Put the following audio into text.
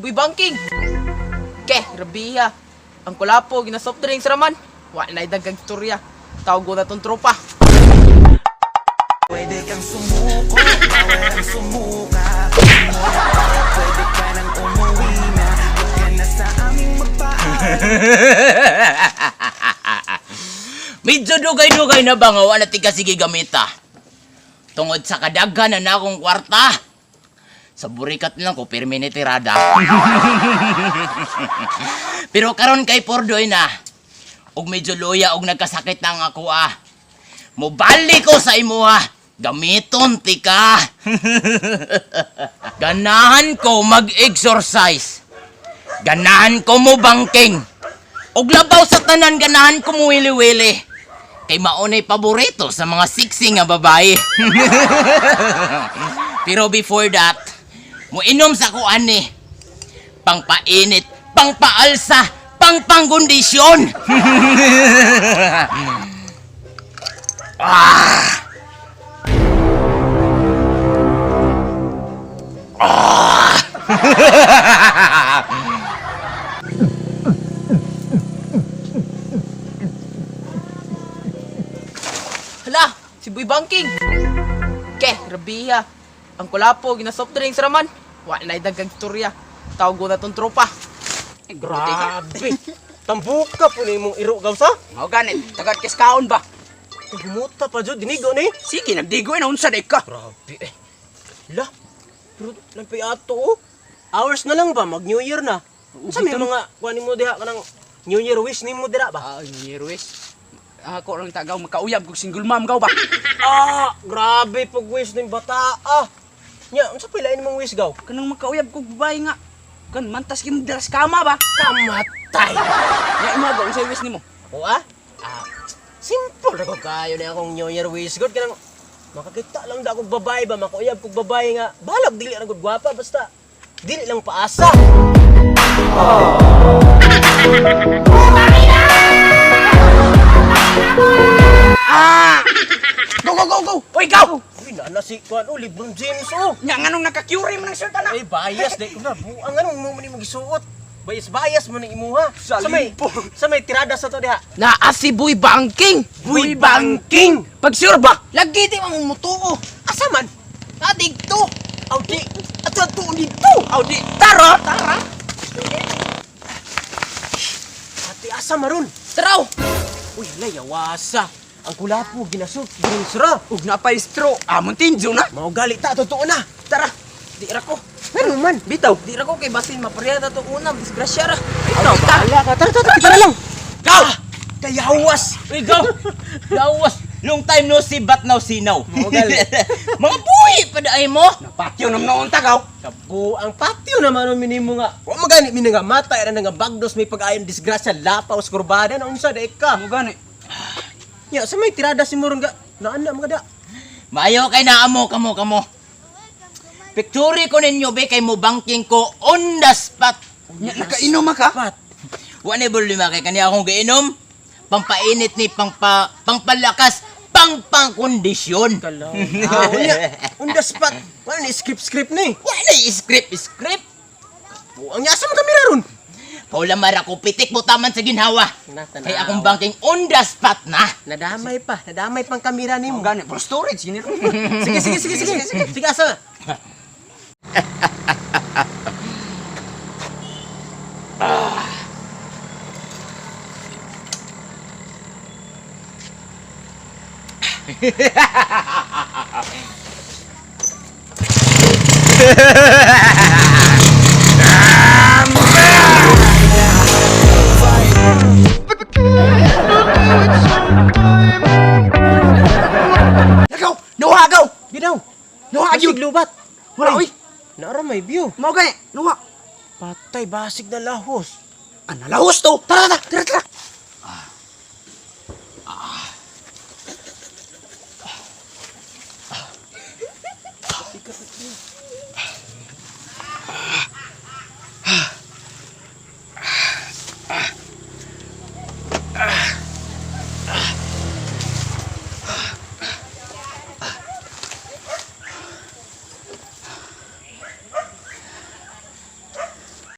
Boy Banking. Rabiha. Ang kulapo, gina-soft drinks raman. Wala na idang kang istorya. Tawag ko na tong tropa. Pwede kang sumuko, bawal ang sumuka. Pwede ka nang umuwi na. Huwag ka na sa aming Medyo dugay-dugay na ba nga wala ti sige gamita? Tungod sa kadaghan na akong kwarta. Sa burikat lang ko, pirmi ni tirada. Pero karon kay Pordoy na, og medyo loya og nagkasakit na ang ako Mubali ko sa imuha, gamiton ti ka. Ganahan ko mag-exercise. Ganahan ko mo banking. Og labaw sa tanan ganahan ko mo wili-wili. Kay maunay paborito sa mga sexy nga babae. Pero before that, muinom sa kuan ni. Pangpainit, pangpaalsa, pangpanggondisyon. Hala, si Boy Banking. Rabiha. Ang kulapo, gina-soft drinks raman. Wala na idang kang istorya. Tawag ko na tong tropa. Grabe! Tambuka po na imong iro gaw sa? Mao ganit, tagad kiskaon ba? Humuta pa dyan, dinigo ni. Sige, nagdigoy na unsa day ka. Grabe eh. La, pero lampay ato oh. Hours na lang ba? Mag-New Year na. Sa may mga kuhanin mo diha ka ng New Year wish ni mo diha ba? New Year wish. Ako lang tagaw makauyab kog single mom gaw ba? Grabe pag wish ng bata Nya, unsa pilain mong wish gaw? Kanang makauyab kog babae nga. Kan mantas kim diras kama ba? Kamatay! Ya imo gaw unsay wish nimo? O simple ra ko kayo na akong New Year wish god kanang makakita lang da akong babae ba, makauyab kog babae nga balag dili ra gud gwapa basta dili lang paasa. Go! Oy, go! Uy, nana si kuan LeBron James Nya nganong naka-cure man ang shirt ana? Ay, bias day ko na. Buang anong mo man magisuot. Bias mo ni imuha. Sa may tirada sa to diha. Naa si Boy Banking. Boy Banking. Pag sure ba? Lagi di mang mutuo. Asa man? Adig to. Audi. Ato to dito. Audi. Tara. Ati asa maron? Taraw. Uy, layawasa. Ang kulapo ginasot drinks ra. Ug napay straw. Amon tinjo na. Mao gali ta totoo na. Tara. Di ra ko. Ano man? Bitaw. Di ra ko kay basin maparyada to unang disgrasya ra. Ikaw bahala ka. Tara, kita na lang. Go! Kayawas. Uy, go! Lawas! Long time no see, but now see now. Mga buhi pa daay mo! Napatyo nam noon tagaw. Kapo ang patio naman ang minimo nga. Wa magani mi nga mata era nga bagdos may pag-ayon disgrasya lapaw sa kurbada na unsa day ka. Mo gani. Ya, sa may tirada si Murong ga. Naanda mga da. Maayo kay naamo kamo. Picture ko ninyo be kay mo banking ko on the spot. Nya nakainom ka? Pat. Wa ni problema kay kaniya akong giinom. Pampainit ni pangpalakas, pangpangkondisyon. Kalaw. On the spot. Wala ni script ni. Wa na script. Buang yasa mo kamera ron. Paula mara ko pitik mo taman sa ginhawa. Kay akong banking on the spot na. Nadamay pang kamera ni Mo mo. gani for storage gini. Sige asa. Nagaw, nuhagaw. Ginaw. Nuhagyo. Basig lubat. Wala oy. Naara may view. Mo gani, nuha. Patay basig na lahos. Nalahos to. Tara.